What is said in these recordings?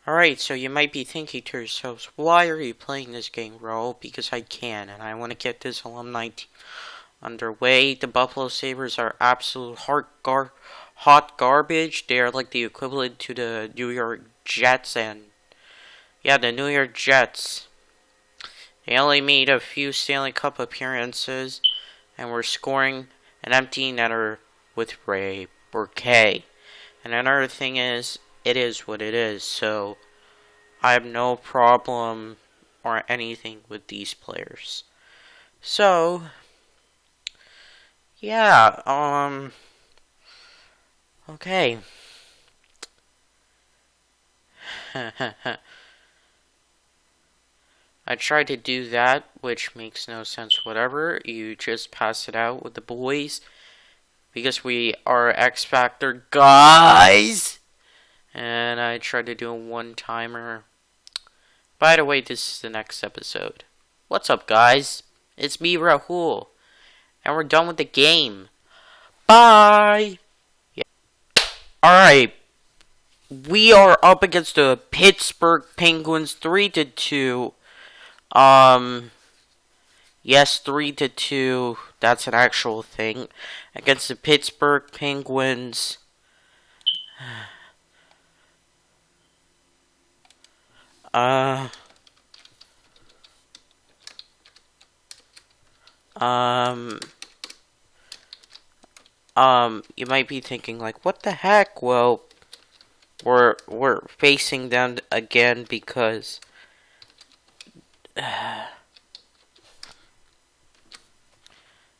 Alright, so you might be thinking to yourselves, why are you playing this game, Ro? Because I can, and I want to get this alumni team underway. The Buffalo Sabres are absolute hot garbage. They are like the equivalent to the New York Jets, and yeah, the New York Jets. They only made a few Stanley Cup appearances, and were scoring an empty netter with Ray Burkay. And another thing is, it is what it is, so I have no problem or anything with these players. So, yeah, okay. I tried to do that, which makes no sense whatever. You just pass it out with the boys, because we are X Factor guys! And I tried to do a one-timer. By the way, this is the next episode. What's up, guys? It's me, Rahul. And we're done with the game. Bye! Yeah. Alright. We are up against the Pittsburgh Penguins 3-2. Yes, 3-2. That's an actual thing. Against the Pittsburgh Penguins. You might be thinking, like, what the heck? Well, we're facing them again because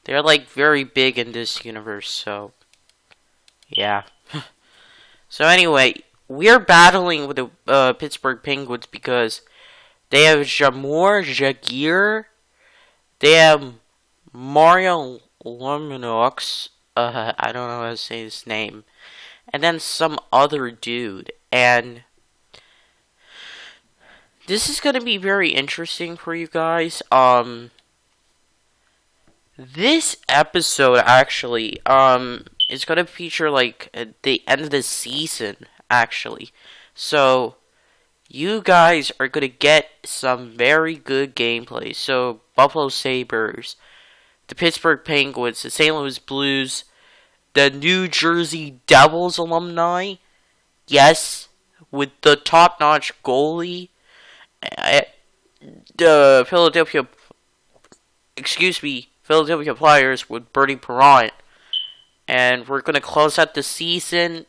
they're like very big in this universe, so yeah. So anyway, we're battling with the Pittsburgh Penguins because they have Jamor Jagir, they have Mario Luminox, I don't know how to say his name, and then some other dude, and this is going to be very interesting for you guys. This episode actually, is going to feature like the end of the season, actually. So, you guys are going to get some very good gameplay. So, Buffalo Sabres, the Pittsburgh Penguins, the St. Louis Blues, the New Jersey Devils alumni, yes, with the top-notch goalie, the Philadelphia Flyers with Bernie Perrant. And we're going to close out the season,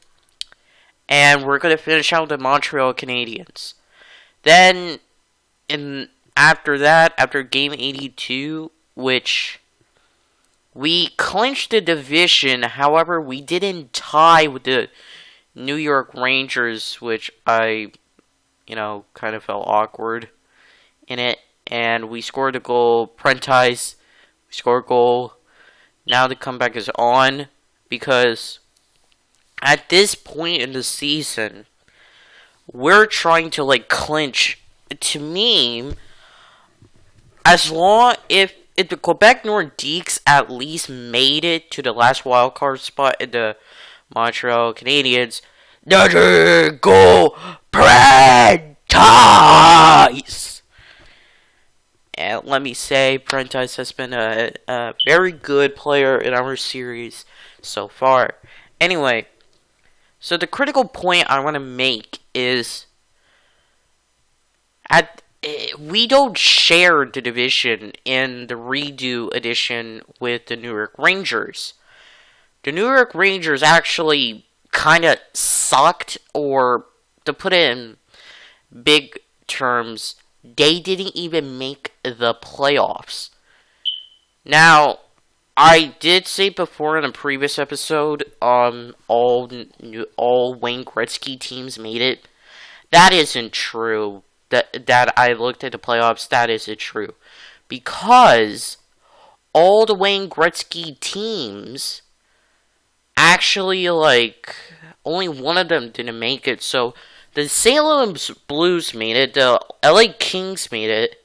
and we're going to finish out the Montreal Canadiens. Then, after that, after Game 82, which we clinched the division, however, we didn't tie with the New York Rangers, which I, kind of felt awkward in it. And we scored a goal. Prentice, we scored a goal. Now the comeback is on, because at this point in the season, we're trying to like clinch. To me, as long if the Quebec Nordiques at least made it to the last wildcard spot in the Montreal Canadiens, let go Prentice! And let me say, Prentice has been a very good player in our series so far. Anyway, so the critical point I want to make is we don't share the division in the redo edition with the New York Rangers. The New York Rangers actually kind of sucked, or to put it in big terms, they didn't even make the playoffs. Now, I did say before in a previous episode, all Wayne Gretzky teams made it. That isn't true. That I looked at the playoffs, that isn't true. Because all the Wayne Gretzky teams, actually, like, only one of them didn't make it. So, the St. Louis Blues made it, the LA Kings made it,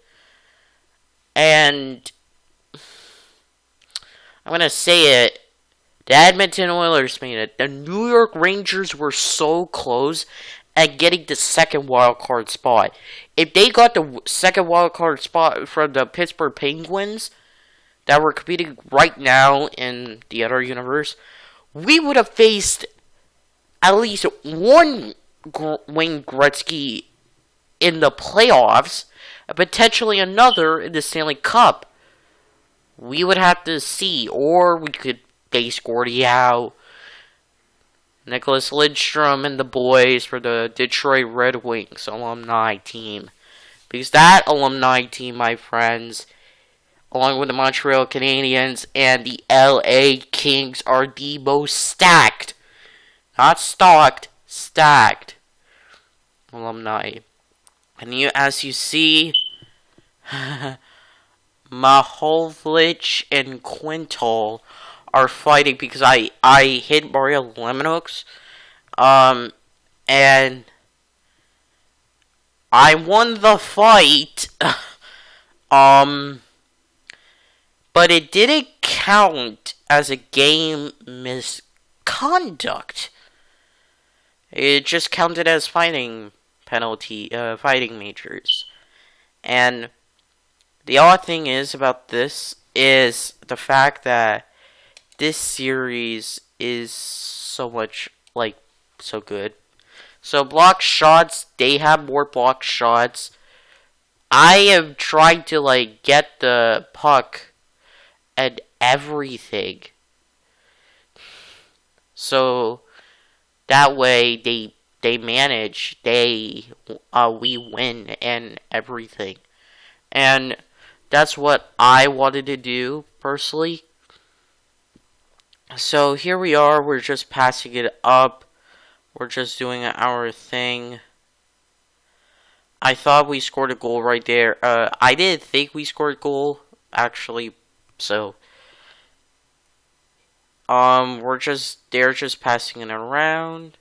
and I'm going to say it, the Edmonton Oilers made it. The New York Rangers were so close, at getting the second wild card spot. If they got the second wild card spot from the Pittsburgh Penguins that were competing right now in the other universe, we would have faced at least one Wayne Gretzky in the playoffs, and potentially another in the Stanley Cup. We would have to see, or we could face Gordie Howe, Nicholas Lidstrom, and the boys for the Detroit Red Wings alumni team. Because that alumni team, my friends, along with the Montreal Canadiens and the LA Kings, are the most stacked, not stocked, stacked alumni. And as you see, Mahovlich and Quintal are fighting because I hit Mario Lemonhooks. And I won the fight. But it didn't count as a game misconduct. It just counted as fighting majors. And the odd thing is about this is the fact that this series is so much, so good. So block shots, they have more block shots. I am trying to, get the puck and everything. So that way they manage, we win and everything. And that's what I wanted to do, personally. So here we are, we're just passing it up. We're just doing our thing. I thought we scored a goal right there. I didn't think we scored a goal, actually. So, they're just passing it around.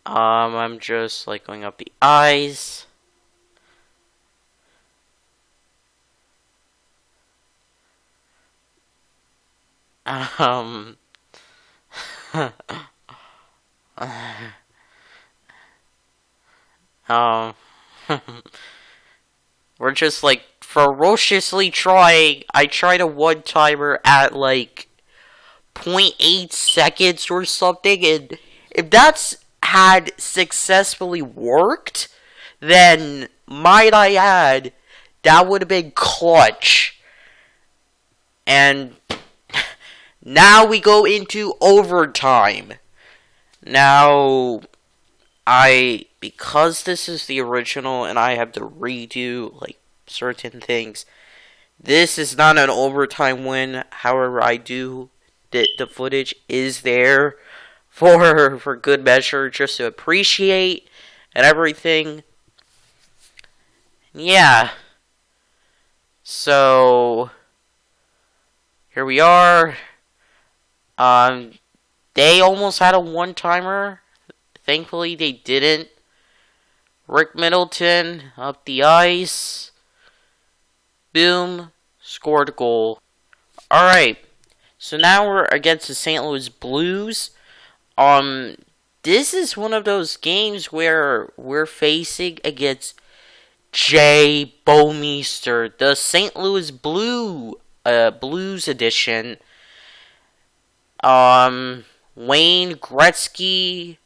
I'm just, going up the ice. We're just, ferociously trying. I tried a one-timer at, 0.8 seconds or something, and if that's had successfully worked, then, might I add, that would have been clutch. And now we go into overtime. Now, because this is the original and I have to redo, certain things, this is not an overtime win. However, the footage is there for good measure, just to appreciate and everything. Yeah. So, here we are. They almost had a one-timer. Thankfully, they didn't. Rick Middleton up the ice. Boom. Scored a goal. Alright. So now we're against the St. Louis Blues. This is one of those games where we're facing against Jay Bouwmeester, the St. Louis Blues edition. Wayne Gretzky,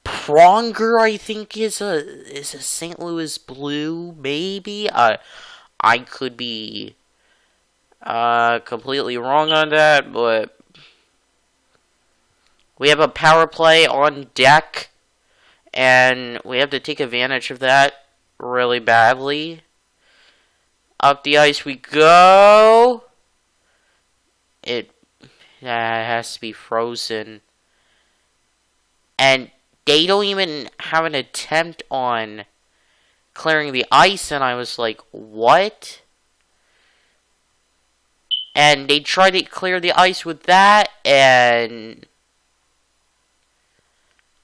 Pronger, I think is a St. Louis Blue, maybe. I could be completely wrong on that, but we have a power play on deck, and we have to take advantage of that really badly. Up the ice we go. It has to be frozen. And they don't even have an attempt on clearing the ice, and I was like, what? And they tried to clear the ice with that, and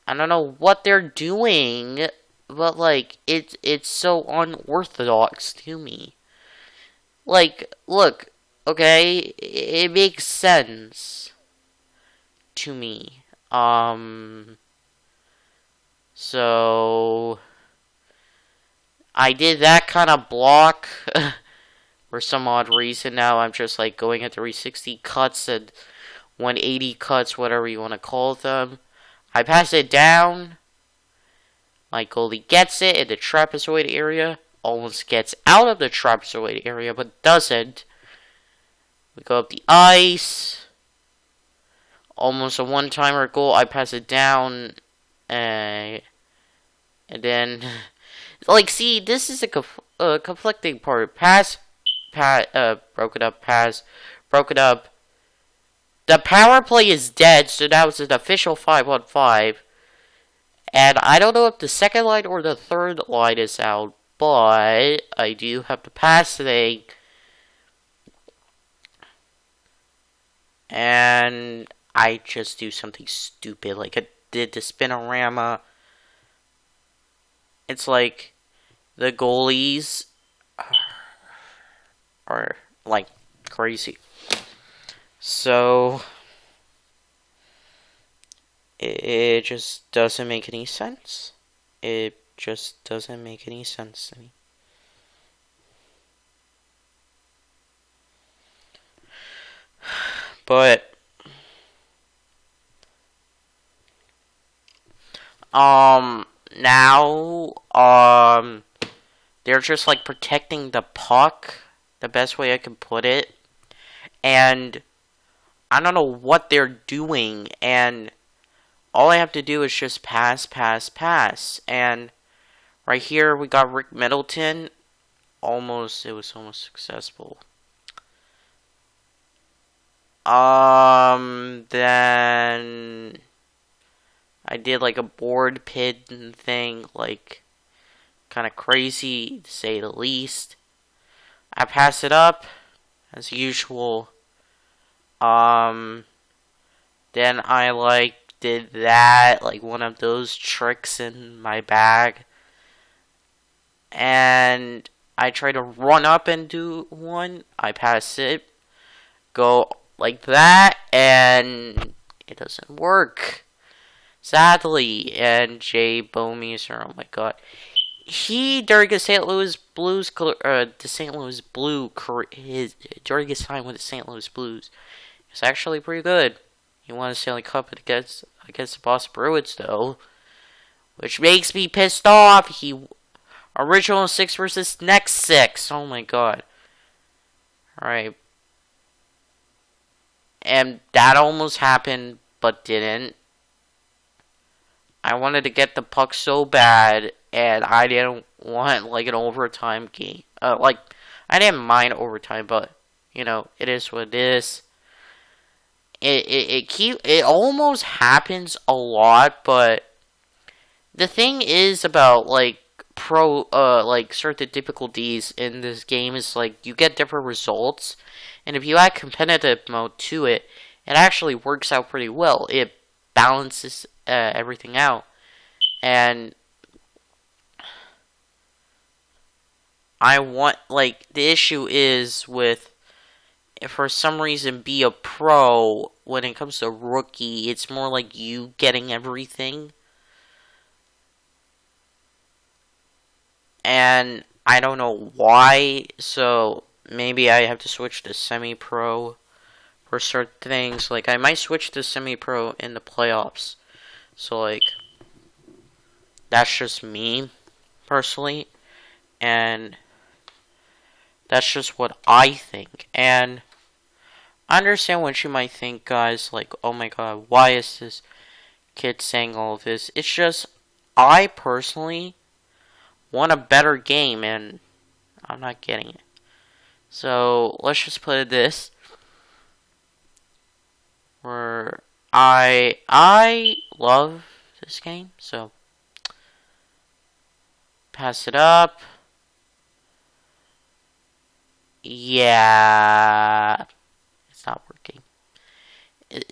I don't know what they're doing, but it's so unorthodox to me. Look, okay, it makes sense to me. So I did that kind of block for some odd reason. Now I'm just like going at 360 cuts and 180 cuts, whatever you want to call them. I pass it down. My goalie gets it in the trapezoid area. Almost gets out of the trapezoid area, but doesn't. We go up the ice. Almost a one-timer goal. I pass it down. And then, like, see, this is a conflicting part. Broken up, pass, broken up. The power play is dead, so that was an official 5-on-5. And I don't know if the second line or the third line is out, but I do have to pass today. And I just do something stupid, like I did the spinorama. It's like the goalies are like crazy. So it just doesn't make any sense. It just doesn't make any sense to me. But now they're just like protecting the puck, the best way I can put it. And I don't know what they're doing, and all I have to do is just pass, pass, pass. And right here we got Rick Middleton. It was almost successful. Then I did like a board pit thing, like kind of crazy to say the least. I pass it up as usual. Then I like did that, like one of those tricks in my bag. And I try to run up and do one. I pass it, go like that, and it doesn't work. Sadly, and Jay Bowmeister, oh my god. During the St. Louis Blues, during his time with the St. Louis Blues, it's actually pretty good. He won a Stanley Cup against the Boston Bruins, though, which makes me pissed off. Original 6 versus next 6. Oh my god. Alright. And that almost happened, but didn't. I wanted to get the puck so bad, and I didn't want like an overtime game. I didn't mind overtime, but you know, it is what it is. It almost happens a lot, but the thing is about like certain difficulties in this game is like you get different results, and if you add competitive mode to it, it actually works out pretty well. It balances everything out, and the issue is with, if for some reason be a pro, when it comes to rookie, it's more like you getting everything. And I don't know why, so maybe I have to switch to semi-pro for certain things. Like, I might switch to semi-pro in the playoffs. So, like, that's just me, personally. And that's just what I think. And I understand what you might think, guys. Like, oh my god, why is this kid saying all of this? It's just, I personally want a better game, and I'm not getting it. So, let's just put it this. Where I love this game, so pass it up. Yeah, it's not working.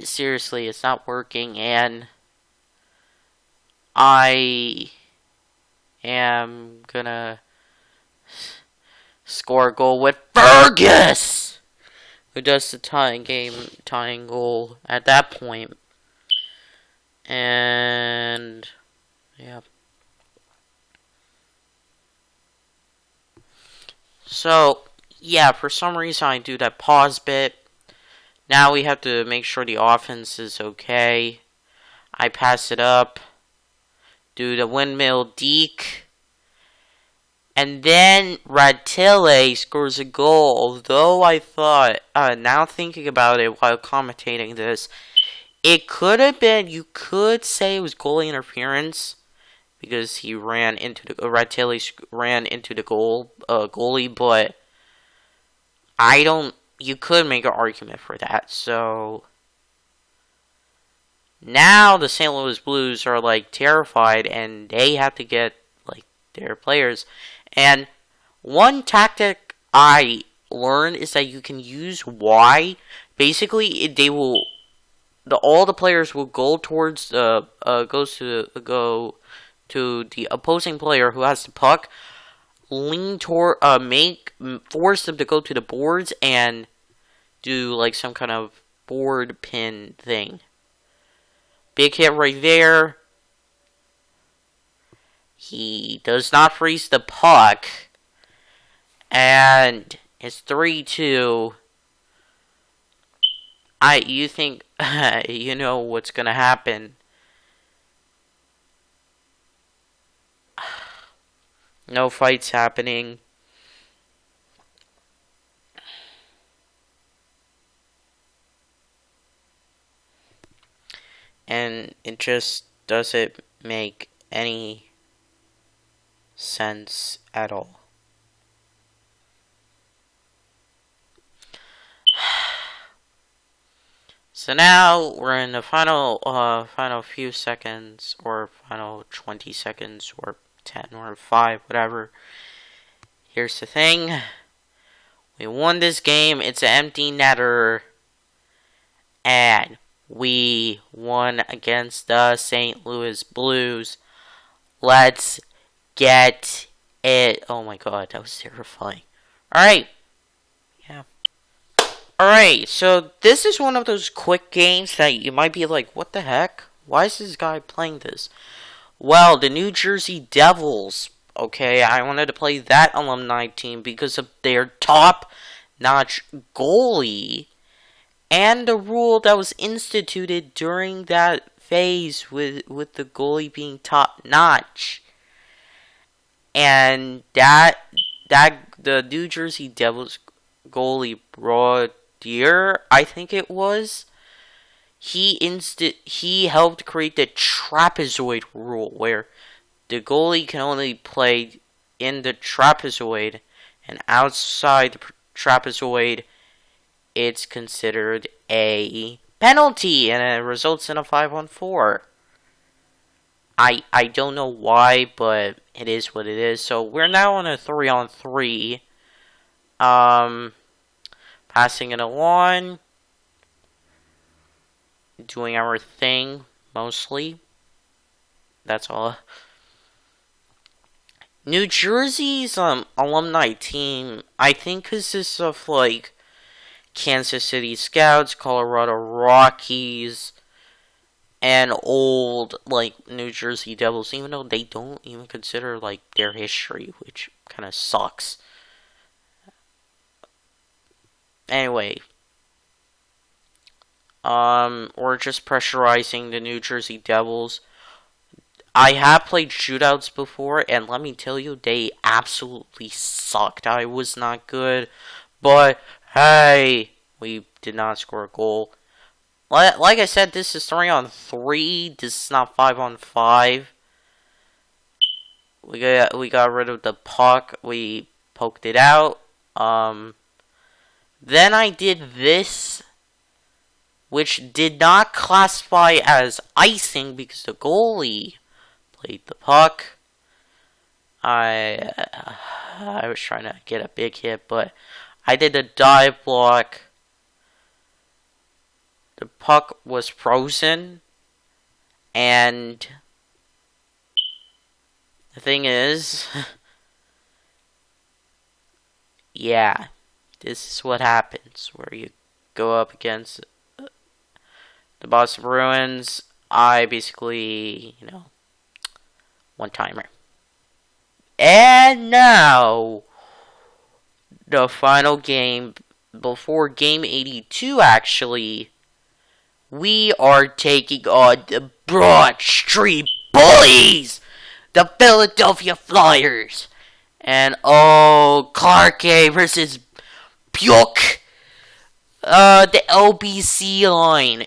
Seriously, it's not working, and I am gonna score a goal with Fergus, who does the tying goal at that point. And yeah. So yeah, for some reason I do that pause bit. Now we have to make sure the offense is okay. I pass it up, do the windmill deke, and then Rattile scores a goal. Although I thought, now thinking about it while commentating this, it could have been, you could say it was goalie interference because he ran into the, Rattile ran into the goalie, but you could make an argument for that. So now the St. Louis Blues are like terrified and they have to get like their players. And one tactic I learned is that you can use Y. Basically, all the players will go towards go to the opposing player who has the puck, lean toward force them to go to the boards and do like some kind of board pin thing. Big hit right there. He does not freeze the puck. And it's 3-2. You think you know what's gonna happen. No fights happening. And it just doesn't make any sense at all. So now we're in the final few seconds, or final 20 seconds, or 10, or 5, whatever. Here's the thing. We won this game. It's an empty netter. And we won against the St. Louis Blues. Let's get it. Oh my god, that was terrifying. Alright. Yeah. Alright, so this is one of those quick games that you might be like, what the heck? Why is this guy playing this? Well, the New Jersey Devils. Okay, I wanted to play that alumni team because of their top-notch goalie and the rule that was instituted during that phase with the goalie being top-notch. And that the New Jersey Devils goalie Brodier, I think it was, he helped create the trapezoid rule, where the goalie can only play in the trapezoid, and outside the trapezoid, it's considered a penalty, and it results in a 5-on-4. I don't know why, but it is what it is. So we're now on a 3-on-3. Passing it along. Doing our thing, mostly. That's all. New Jersey's alumni team, I think, consists of like Kansas City Scouts, Colorado Rockies, and old like New Jersey Devils, even though they don't even consider like their history, which kind of sucks. Anyway, we're just pressurizing the New Jersey Devils. I have played shootouts before, and let me tell you, they absolutely sucked. I was not good, but hey, we did not score a goal. Like I said, this is 3-on-3. This is not 5-on-5. We got rid of the puck. We poked it out. Then I did this, which did not classify as icing because the goalie played the puck. I was trying to get a big hit, but I did a dive block. The puck was frozen, and the thing is, yeah, this is what happens where you go up against the Boston Bruins. I basically, one-timer. And now, the final game, before game 82 actually, we are taking on the Broad Street Bullies, the Philadelphia Flyers. And Clarke versus Buick, the LBC line.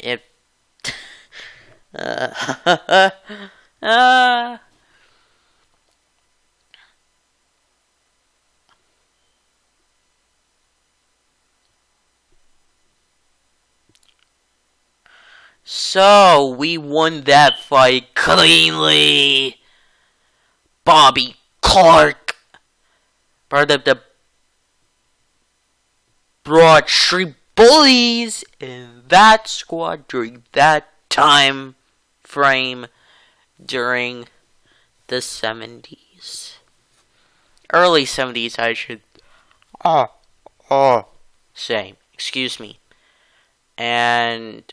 So, we won that fight cleanly. Bobby Clarke, part of the Broad Street Bullies in that squad during that time frame during the 70s. Early 70s, I should say. Excuse me. And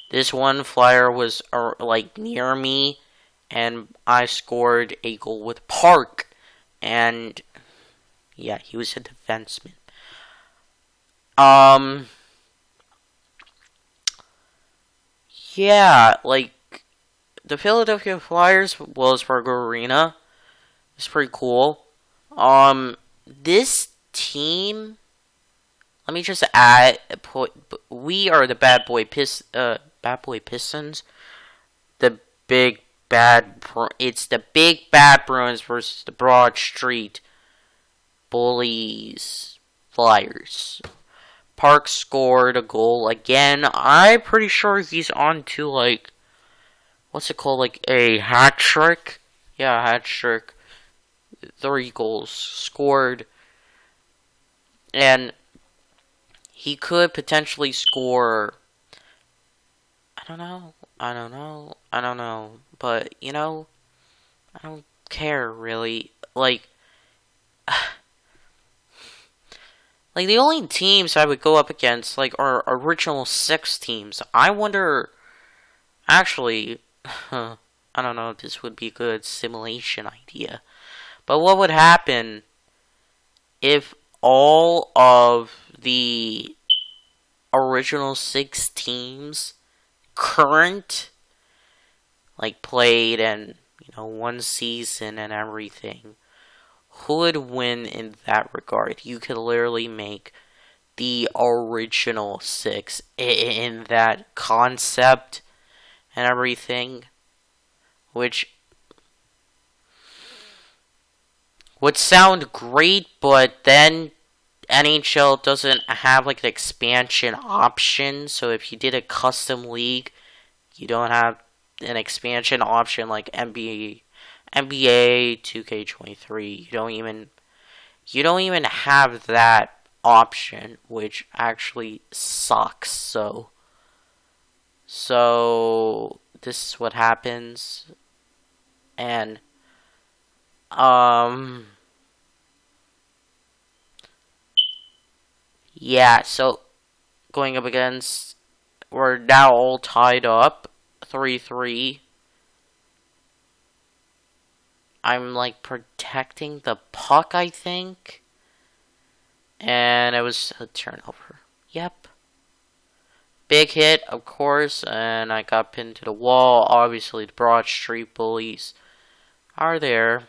this one Flyer was like near me, and I scored a goal with Park, and yeah, he was a defenseman. Yeah, like the Philadelphia Flyers, Wells Fargo Arena, is pretty cool. This team, let me just add, we are the Bad Boy Pistons. The big bad, it's the big bad Bruins versus the Broad Street Bullies Flyers. Park scored a goal again. I'm pretty sure he's on to like, what's it called, like a hat trick? Yeah, hat trick. 3 goals scored, and he could potentially score. I don't know, but I don't care really. Like the only teams I would go up against, like, are original 6 teams. I wonder, actually, I don't know if this would be a good simulation idea, but what would happen if all of the original 6 teams, current, like, played and, one season and everything, who would win in that regard? You could literally make the original 6 in that concept and everything, which would sound great, but then NHL doesn't have like an expansion option, so if you did a custom league, you don't have an expansion option like NBA 2K23. You don't even have that option, which actually sucks. So this is what happens, and yeah. So going up against, we're now all tied up, 3-3. I'm like protecting the puck, I think. And it was a turnover. Yep. Big hit, of course, and I got pinned to the wall. Obviously, the Broad Street Bullies are there.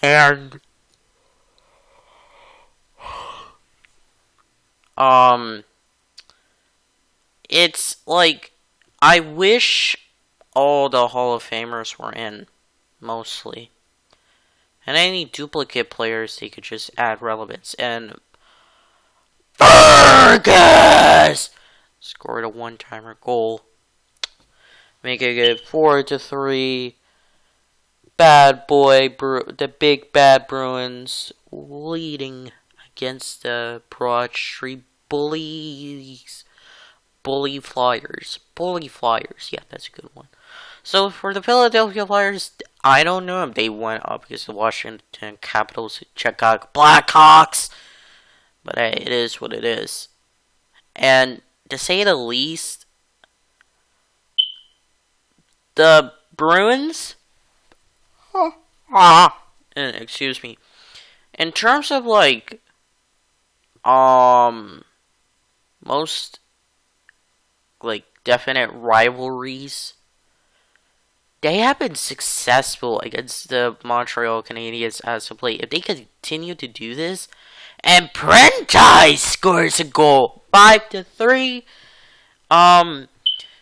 And it's like, I wish all the Hall of Famers were in, mostly. And any duplicate players, they could just add relevance. And Fergus scored a one-timer goal, making it 4-3. The big bad Bruins leading against the Broad Street Bullies. Bully Flyers. Yeah, that's a good one. So for the Philadelphia Flyers, I don't know if they went up against the Washington Capitals, Chicago Blackhawks. But hey, it is what it is. And to say the least, the Bruins, excuse me, in terms of like, most like definite rivalries, they have been successful against the Montreal Canadiens as of late. If they continue to do this, and Prentice scores a goal, 5-3.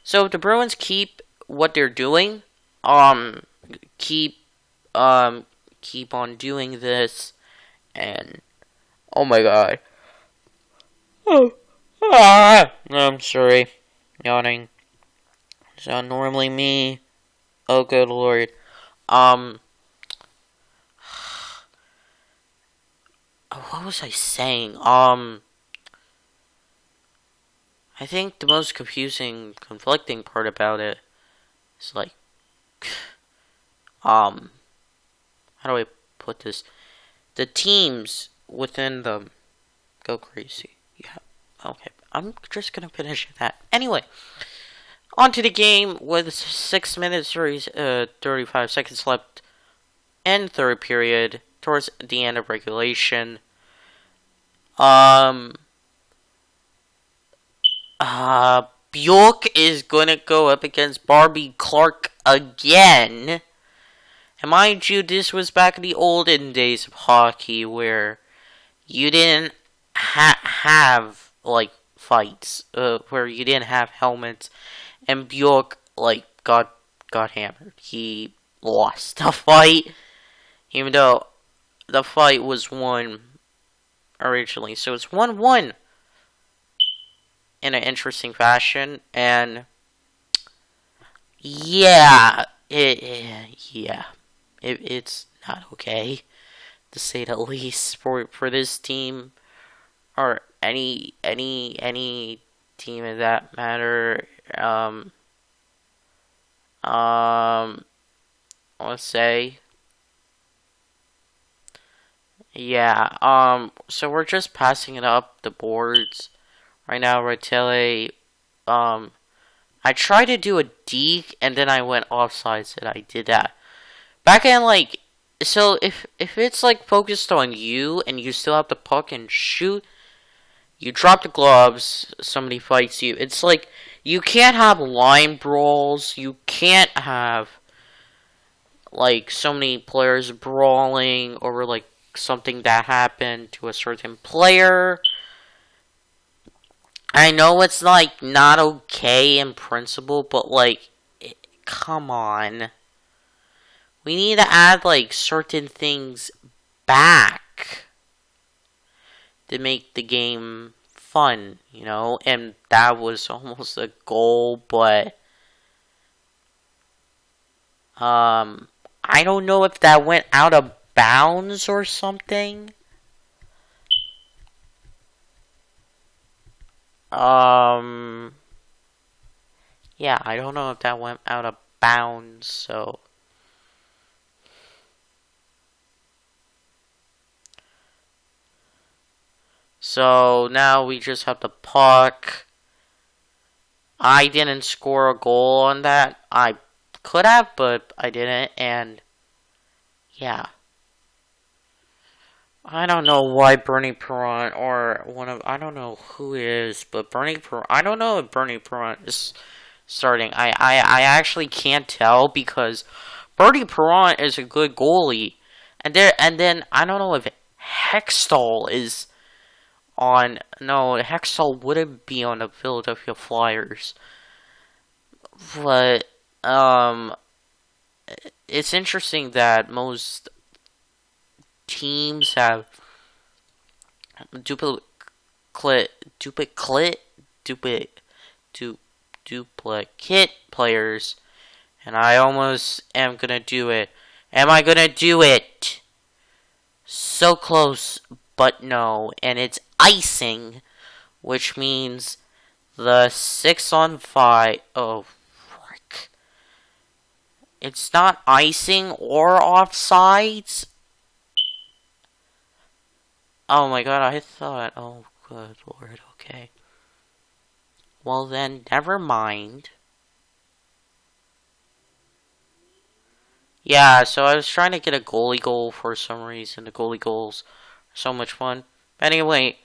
So if the Bruins keep what they're doing, keep keep on doing this, and oh my god, I'm sorry, yawning. It's not normally me. Oh good lord. What was I saying? I think the most confusing, conflicting part about it is like, how do I put this? The teams within them go crazy. Yeah, okay. I'm just gonna finish that. Anyway, on to the game with 6 minutes 35 seconds left in third period, towards the end of regulation. Bjork is gonna go up against Barbie Clark again. And mind you, this was back in the olden days of hockey where you didn't have, like, fights, where you didn't have helmets. And Bjork, like, got hammered. He lost the fight, even though the fight was won originally. So it's 1-1 in an interesting fashion, and yeah, it's not okay, to say the least, for this team, or any team in that matter. Let's say, yeah. So we're just passing it up the boards right now. Rattele, I tried to do a deke and then I went offsides and I did that. Back in, like, so if it's like focused on you and you still have the puck and shoot, you drop the gloves, somebody fights you. It's like, you can't have line brawls, you can't have, like, so many players brawling over, like, something that happened to a certain player. I know it's, like, not okay in principle, but, like, come on. We need to add, like, certain things back to make the game fun, you know? And that was almost a goal, but I don't know if that went out of bounds or something. Yeah, I don't know if that went out of bounds, so now we just have the puck. I didn't score a goal on that. I could have, but I didn't, and yeah. I don't know why Bernie Perron, or I don't know who it is, but I don't know if Bernie Perron is starting. I actually can't tell, because Bernie Perron is a good goalie. And then I don't know if Hextall is on. No, Hextall wouldn't be on the Philadelphia Flyers. But it's interesting that most teams have duplicate players, and I almost am gonna do it. Am I gonna do it? So close, but no, and it's icing, which means the 6-on-5. Oh, frick! It's not icing or offsides. Oh my god, I thought... Oh, good lord, okay. Well then, never mind. Yeah, so I was trying to get a goalie goal for some reason. The goalie goals are so much fun. But anyway,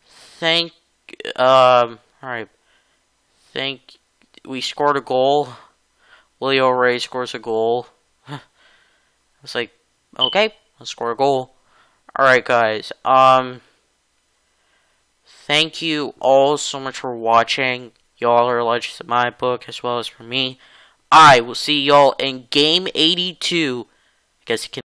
thank... Alright. We scored a goal. Willie O'Reilly scores a goal. I was like, okay, let's score a goal. Alright, guys. Thank you all so much for watching. Y'all are legends in my book, as well as for me. I will see y'all in Game 82. I guess you can